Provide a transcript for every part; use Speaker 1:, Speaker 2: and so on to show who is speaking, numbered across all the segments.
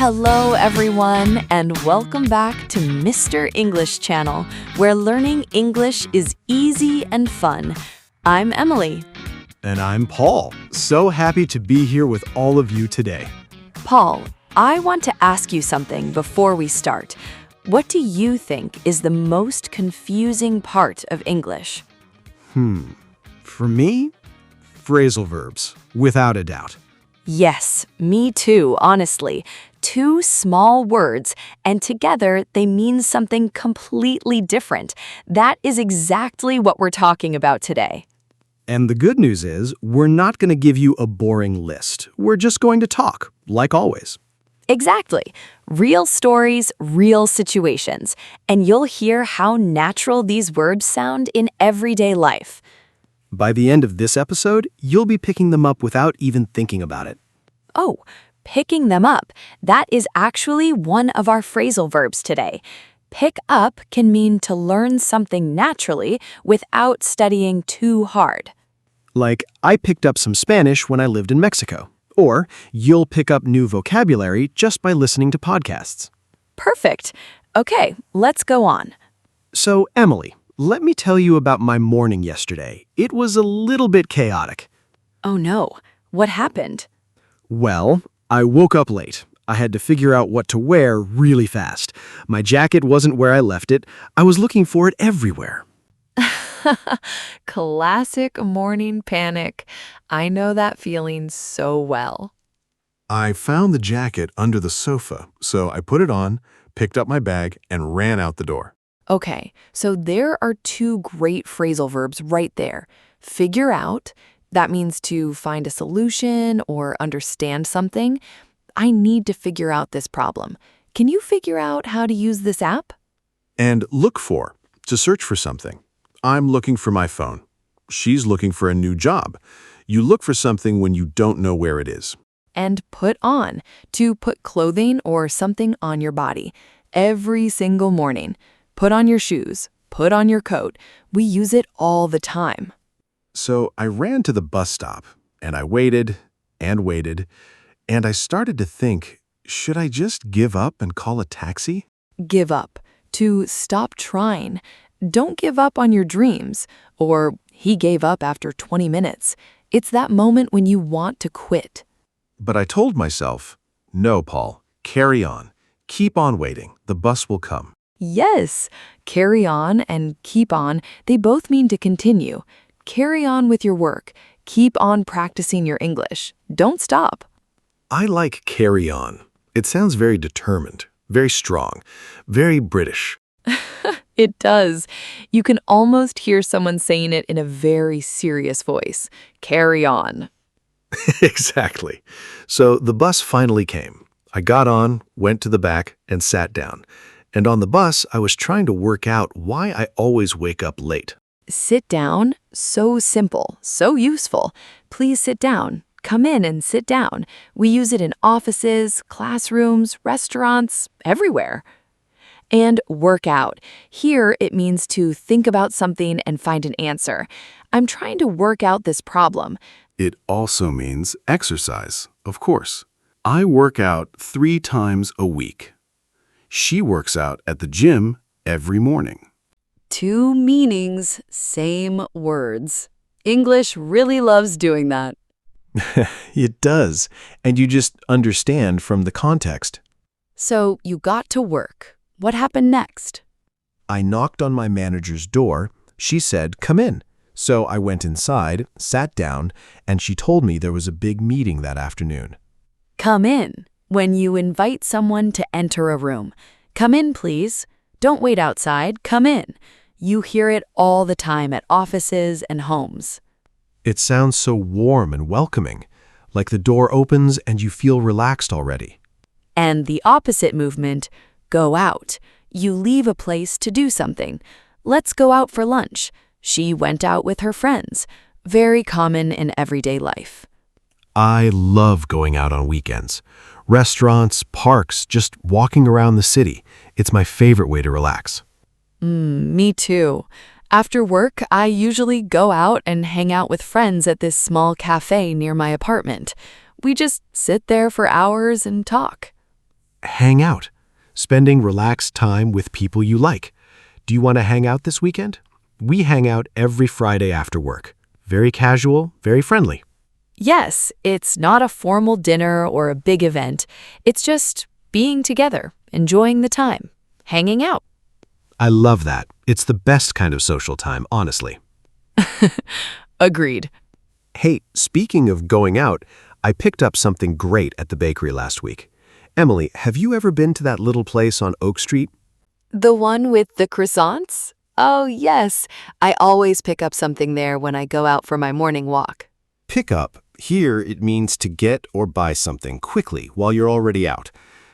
Speaker 1: Hello, everyone, and welcome back to Mr. English Channel, where learning English is easy and fun. I'm Emily.
Speaker 2: And I'm Paul. So happy to be here with all of you today.
Speaker 1: Paul, I want to ask you something before we start. What do you think is the most confusing part of English?
Speaker 2: For me, phrasal verbs, without a doubt.
Speaker 1: Yes, me too, honestly. Two small words, and together they mean something completely different. That is exactly what we're talking about today.
Speaker 2: And the good news is, we're not going to give you a boring list. We're just going to talk, like always.
Speaker 1: Exactly. Real stories, real situations. And you'll hear how natural these verbs sound in everyday life.
Speaker 2: By the end of this episode, you'll be picking them up without even thinking about it.
Speaker 1: Oh, picking them up. That is actually one of our phrasal verbs today. Pick up can mean to learn something naturally without studying too hard.
Speaker 2: Like, I picked up some Spanish when I lived in Mexico. Or, you'll pick up new vocabulary just by listening to podcasts.
Speaker 1: Perfect. Okay, let's go on.
Speaker 2: So, Emily, let me tell you about my morning yesterday. It was a little bit chaotic.
Speaker 1: Oh no, what happened?
Speaker 2: Well, I woke up late. I had to figure out what to wear really fast. My jacket wasn't where I left it. I was looking for it everywhere.
Speaker 1: Classic morning panic. I know that feeling so well.
Speaker 3: I found the jacket under the sofa, so I put it on, picked up my bag, and ran out the door.
Speaker 1: Okay, so there are two great phrasal verbs right there. Figure out, that means to find a solution or understand something. I need to figure out this problem. Can you figure out how to use this app?
Speaker 3: And look for, to search for something. I'm looking for my phone. She's looking for a new job. You look for something when you don't know where it is.
Speaker 1: And put on, to put clothing or something on your body. Every single morning. Put on your shoes, put on your coat. We use it all the time.
Speaker 3: So I ran to the bus stop, and I waited, and I started to think, should I just give up and call a taxi?
Speaker 1: Give up, to stop trying. Don't give up on your dreams, or he gave up after 20 minutes. It's that moment when you want to quit.
Speaker 3: But I told myself, no, Paul, carry on. Keep on waiting. The bus will come.
Speaker 1: Yes, carry on and keep on, they both mean to continue. Carry on with your work. Keep on practicing your English. Don't stop.
Speaker 3: I like carry on. It sounds very determined, very strong, very British.
Speaker 1: It does. You can almost hear someone saying it in a very serious voice. Carry on.
Speaker 3: Exactly. So the bus finally came. I got on, went to the back, and sat down. And on the bus, I was trying to work out why I always wake up late.
Speaker 1: Sit down. So simple, so useful. Please sit down. Come in and sit down. We use it in offices, classrooms, restaurants, everywhere. And work out. Here, it means to think about something and find an answer. I'm trying to work out this problem.
Speaker 3: It also means exercise, of course. I work out 3 times a week. She works out at the gym every morning.
Speaker 1: Two meanings, same words. English really loves doing that.
Speaker 2: It does, and you just understand from the context.
Speaker 1: So you got to work. What happened next?
Speaker 2: I knocked on my manager's door. She said, "Come in." So I went inside, sat down, and she told me there was a big meeting that afternoon.
Speaker 1: Come in. When you invite someone to enter a room. Come in, please. Don't wait outside. Come in. You hear it all the time at offices and homes.
Speaker 2: It sounds so warm and welcoming, like the door opens and you feel relaxed already.
Speaker 1: And the opposite movement, go out. You leave a place to do something. Let's go out for lunch. She went out with her friends. Very common in everyday life.
Speaker 2: I love going out on weekends. Restaurants, parks, just walking around the city. It's my favorite way to relax.
Speaker 1: Me too. After work, I usually go out and hang out with friends at this small cafe near my apartment. We just sit there for hours and talk.
Speaker 2: hang out. Spending relaxed time with people you like. Do you want to hang out this weekend? We hang out every Friday after work. Very casual, very friendly.
Speaker 1: Yes, it's not a formal dinner or a big event. It's just being together, enjoying the time, hanging out.
Speaker 2: I love that. It's the best kind of social time, honestly.
Speaker 1: Agreed.
Speaker 2: Hey, speaking of going out, I picked up something great at the bakery last week. Emily, have you ever been to that little place on Oak Street?
Speaker 1: The one with the croissants? Oh, yes. I always pick up something there when I go out for my morning walk.
Speaker 2: Pick up. Here it means to get or buy something quickly while you're already out.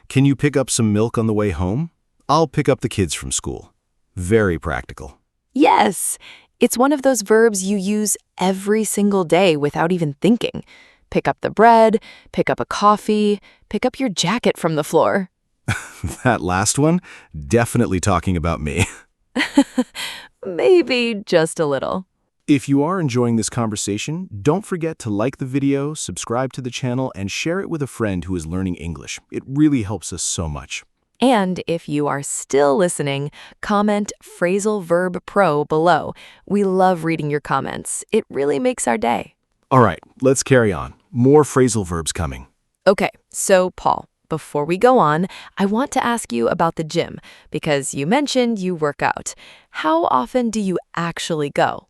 Speaker 2: Can you pick up some milk on the way home? I'll pick up the kids from school. Very practical.
Speaker 1: Yes, it's one of those verbs you use every single day without even thinking. Pick up the bread, pick up a coffee, pick up your jacket from the floor.
Speaker 2: That last one, definitely talking about me.
Speaker 1: Maybe just a little.
Speaker 2: If you are enjoying this conversation, don't forget to like the video, subscribe to the channel, and share it with a friend who is learning English. It really helps us so much.
Speaker 1: And if you are still listening, comment Phrasal Verb Pro below. We love reading your comments. It really makes our day.
Speaker 2: All right, let's carry on. More phrasal verbs coming.
Speaker 1: Okay, so Paul, before we go on, I want to ask you about the gym because you mentioned you work out. How often do you actually go?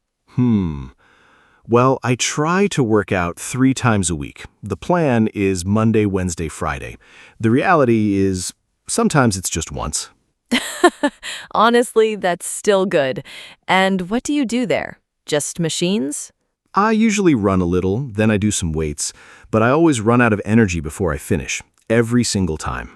Speaker 2: Well, I try to work out 3 times a week. The plan is Monday, Wednesday, Friday. The reality is sometimes it's just once.
Speaker 1: Honestly, that's still good. And what do you do there? Just machines?
Speaker 2: I usually run a little, then I do some weights, but I always run out of energy before I finish, every single time.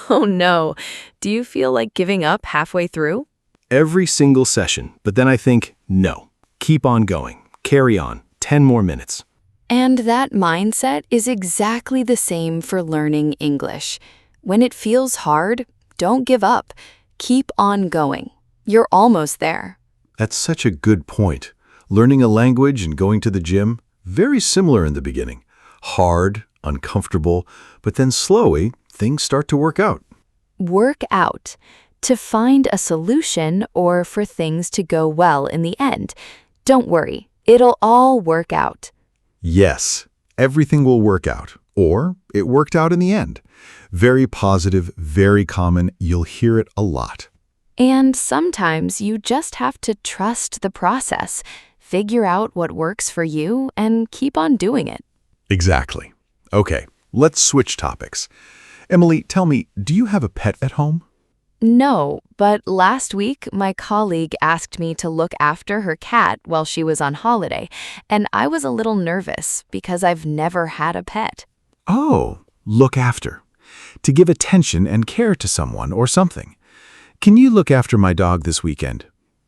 Speaker 1: Oh no. Do you feel like giving up halfway through?
Speaker 2: Every single session, but then I think, no, keep on going, carry on, 10 more minutes.
Speaker 1: And that mindset is exactly the same for learning English. When it feels hard, don't give up. Keep on going. You're almost there.
Speaker 3: That's such a good point. Learning a language and going to the gym, very similar in the beginning. Hard, uncomfortable, but then slowly, things start to work out.
Speaker 1: Work out. To find a solution or for things to go well in the end. Don't worry, it'll all work out.
Speaker 3: Yes, everything will work out. Or it worked out in the end. Very positive, very common. You'll hear it a lot.
Speaker 1: And sometimes you just have to trust the process, figure out what works for you, and keep on doing it.
Speaker 3: Exactly. Okay, let's switch topics. Emily, tell me, do you have a pet at home?
Speaker 1: No, but last week my colleague asked me to look after her cat while she was on holiday, and I was a little nervous because I've never had a pet.
Speaker 3: Oh, look after. To give attention and care to someone or something. Can you look after my dog this weekend?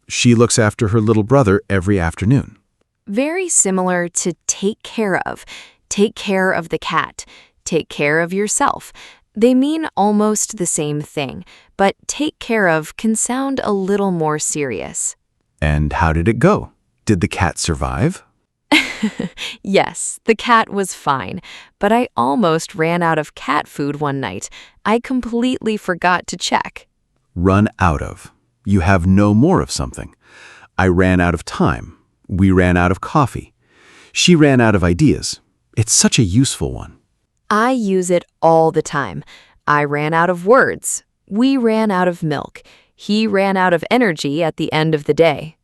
Speaker 3: She looks after her little brother every afternoon.
Speaker 1: Very similar to take care of. Take care of the cat. Take care of yourself. They mean almost the same thing, but take care of can sound a little more serious.
Speaker 3: And how did it go? Did the cat survive?
Speaker 1: Yes, the cat was fine, but I almost ran out of cat food one night. I completely forgot to check.
Speaker 3: Run out of. You have no more of something. I ran out of time. We ran out of coffee. She ran out of ideas. It's such a useful one.
Speaker 1: I use it all the time. I ran out of words. We ran out of milk. He ran out of energy at the end of the day.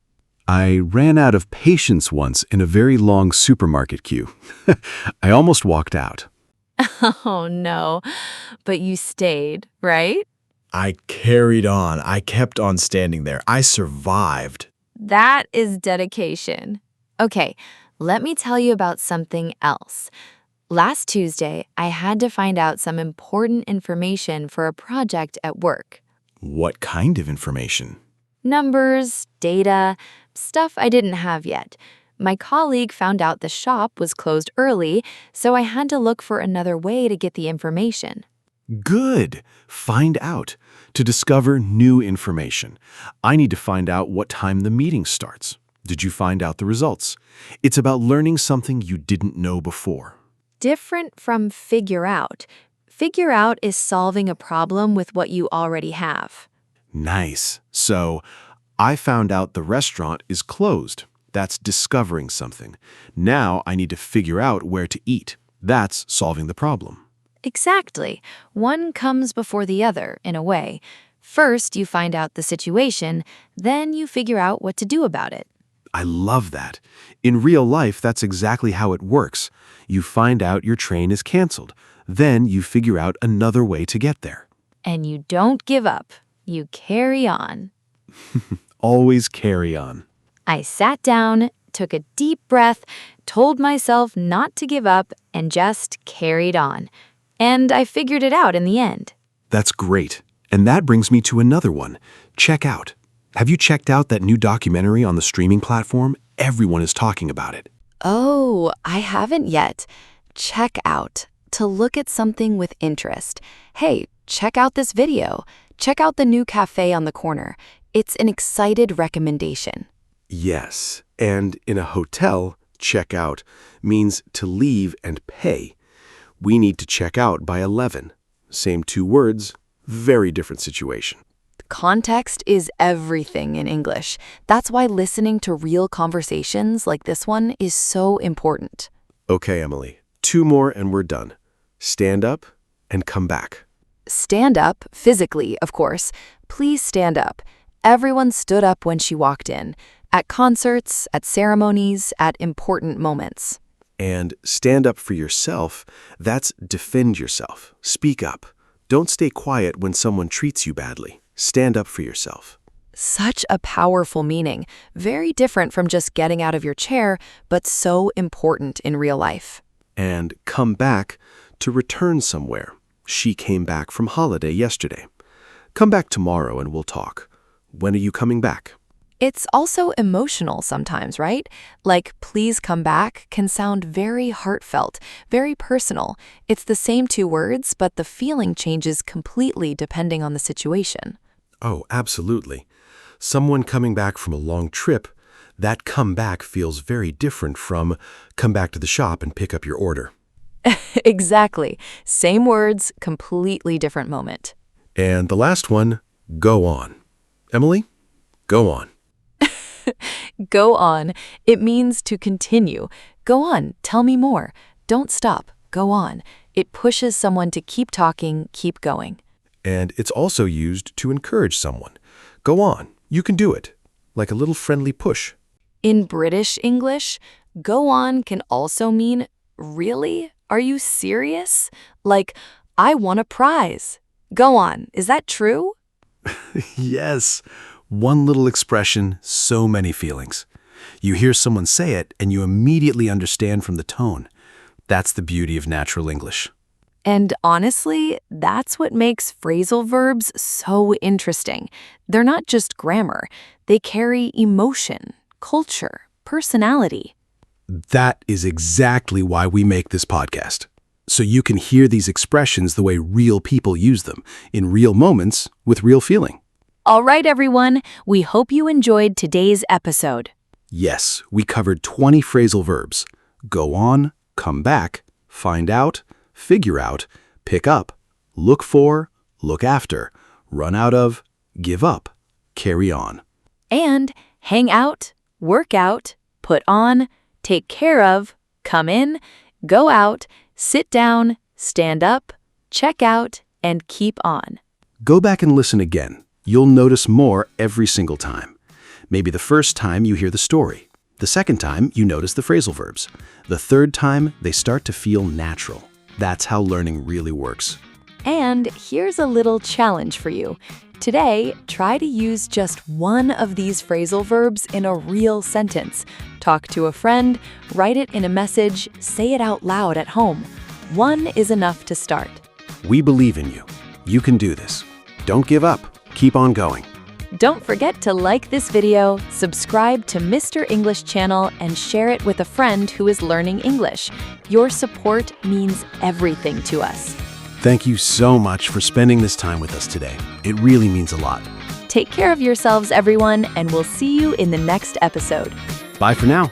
Speaker 3: I ran out of patience once in a very long supermarket queue. I almost walked out.
Speaker 1: Oh no, but you stayed, right?
Speaker 4: I carried on. I kept on standing there. I survived.
Speaker 1: That is dedication. Okay, let me tell you about something else. Last Tuesday, I had to find out some important information for a project at work.
Speaker 4: What kind of information?
Speaker 1: Numbers, data, stuff I didn't have yet. My colleague found out the shop was closed early, so I had to look for another way to get the information.
Speaker 3: Good. Find out. To discover new information. I need to find out what time the meeting starts. Did you find out the results? It's about learning something you didn't know before.
Speaker 1: Different from figure out. Figure out is solving a problem with what you already have.
Speaker 2: Nice. So, I found out the restaurant is closed. That's discovering something. Now I need to figure out where to eat. That's solving the problem.
Speaker 1: Exactly. One comes before the other, in a way. First, you find out the situation, then you figure out what to do about it.
Speaker 2: I love that. In real life, that's exactly how it works. You find out your train is canceled. Then you figure out another way to get there.
Speaker 1: And you don't give up. You carry on.
Speaker 2: Always carry on.
Speaker 1: I sat down, took a deep breath, told myself not to give up, and just carried on. And I figured it out in the end.
Speaker 2: That's great. And that brings me to another one. Check out. Have you checked out that new documentary on the streaming platform? Everyone is talking about it.
Speaker 1: Oh, I haven't yet. Check out. To look at something with interest. Hey, check out this video. Check out the new cafe on the corner. It's an excited recommendation.
Speaker 2: Yes, and in a hotel, check out means to leave and pay. We need to check out by 11. Same two words, very different situation.
Speaker 1: Context is everything in English. That's why listening to real conversations like this one is so important.
Speaker 2: Okay, Emily, 2 more and we're done. Stand up and come back.
Speaker 1: Stand up, physically, of course. Please stand up. Everyone stood up when she walked in. At concerts, at ceremonies, at important moments.
Speaker 2: And stand up for yourself, that's defend yourself. Speak up. Don't stay quiet when someone treats you badly. Stand up for yourself.
Speaker 1: Such a powerful meaning. Very different from just getting out of your chair, but so important in real life.
Speaker 2: And come back to return somewhere. She came back from holiday yesterday. Come back tomorrow and we'll talk. When are you coming back?
Speaker 1: It's also emotional sometimes, right? Like, please come back can sound very heartfelt, very personal. It's the same 2 words, but the feeling changes completely depending on the situation.
Speaker 2: Oh, absolutely. Someone coming back from a long trip, that come back feels very different from come back to the shop and pick up your order.
Speaker 1: Exactly. Same words, completely different moment.
Speaker 2: And the last one, go on. Emily, go on.
Speaker 1: Go on. It means to continue. Go on. Tell me more. Don't stop. Go on. It pushes someone to keep talking, keep going.
Speaker 2: And it's also used to encourage someone. Go on. You can do it. Like a little friendly push.
Speaker 1: In British English, go on can also mean, really? Are you serious? Like, I won a prize. Go on. Is that true?
Speaker 2: Yes. One little expression, so many feelings. You hear someone say it, and you immediately understand from the tone. That's the beauty of natural English.
Speaker 1: And honestly, that's what makes phrasal verbs so interesting. They're not just grammar. They carry emotion, culture, personality.
Speaker 2: That is exactly why we make this podcast. So you can hear these expressions the way real people use them, in real moments, with real feeling.
Speaker 1: All right, everyone. We hope you enjoyed today's episode.
Speaker 2: Yes, we covered 20 phrasal verbs. Go on, come back, find out, figure out, pick up, look for, look after, run out of, give up, carry on.
Speaker 1: And hang out, work out, put on, take care of, come in, go out, sit down, stand up, check out, and keep on.
Speaker 2: Go back and listen again. You'll notice more every single time. Maybe the first time you hear the story. The second time you notice the phrasal verbs. The third time they start to feel natural. That's how learning really works.
Speaker 1: And here's a little challenge for you. Today, try to use just one of these phrasal verbs in a real sentence. Talk to a friend, write it in a message, say it out loud at home. One is enough to start.
Speaker 2: We believe in you. You can do this. Don't give up. Keep on going.
Speaker 1: Don't forget to like this video, subscribe to Mr. English channel, and share it with a friend who is learning English. Your support means everything to us.
Speaker 2: Thank you so much for spending this time with us today. It really means a lot.
Speaker 1: Take care of yourselves, everyone, and we'll see you in the next episode.
Speaker 2: Bye for now.